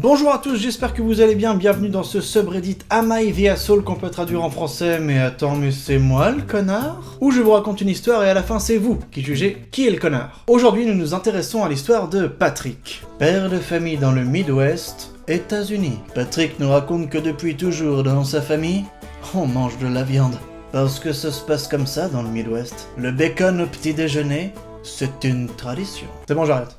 Bonjour à tous, j'espère que vous allez bien, bienvenue dans ce subreddit Am I the Asshole qu'on peut traduire en français, mais attends, mais c'est moi le connard? Où je vous raconte une histoire et à la fin c'est vous qui jugez qui est le connard. Aujourd'hui nous nous intéressons à l'histoire de Patrick, père de famille dans le Midwest, États-Unis. Patrick nous raconte que depuis toujours dans sa famille, on mange de la viande. Parce que ça se passe comme ça dans le Midwest. Le bacon au petit déjeuner, c'est une tradition. C'est bon, j'arrête.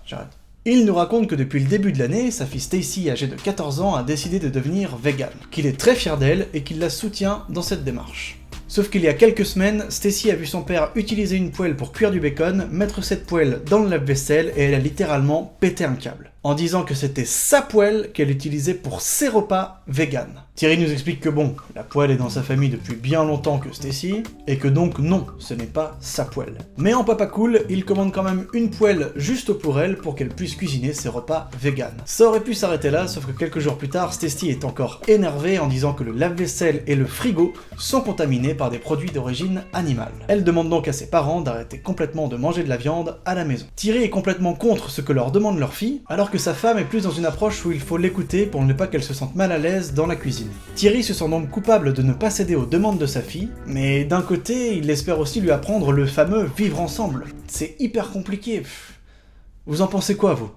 Il nous raconte que depuis le début de l'année, sa fille Stacy, âgée de 14 ans, a décidé de devenir végane, qu'il est très fier d'elle et qu'il la soutient dans cette démarche. Sauf qu'il y a quelques semaines, Stacy a vu son père utiliser une poêle pour cuire du bacon, mettre cette poêle dans le lave-vaisselle et elle a littéralement pété un câble, en disant que c'était sa poêle qu'elle utilisait pour ses repas véganes. Thierry nous explique que bon, la poêle est dans sa famille depuis bien longtemps que Stacy, et que donc non, ce n'est pas sa poêle. Mais en papa cool, il commande quand même une poêle juste pour elle pour qu'elle puisse cuisiner ses repas véganes. Ça aurait pu s'arrêter là, sauf que quelques jours plus tard, Stacy est encore énervée en disant que le lave-vaisselle et le frigo sont contaminés par des produits d'origine animale. Elle demande donc à ses parents d'arrêter complètement de manger de la viande à la maison. Thierry est complètement contre ce que leur demande leur fille, alors que sa femme est plus dans une approche où il faut l'écouter pour ne pas qu'elle se sente mal à l'aise dans la cuisine. Thierry se sent donc coupable de ne pas céder aux demandes de sa fille, mais d'un côté, il espère aussi lui apprendre le fameux vivre ensemble. C'est hyper compliqué. Vous en pensez quoi, vous ?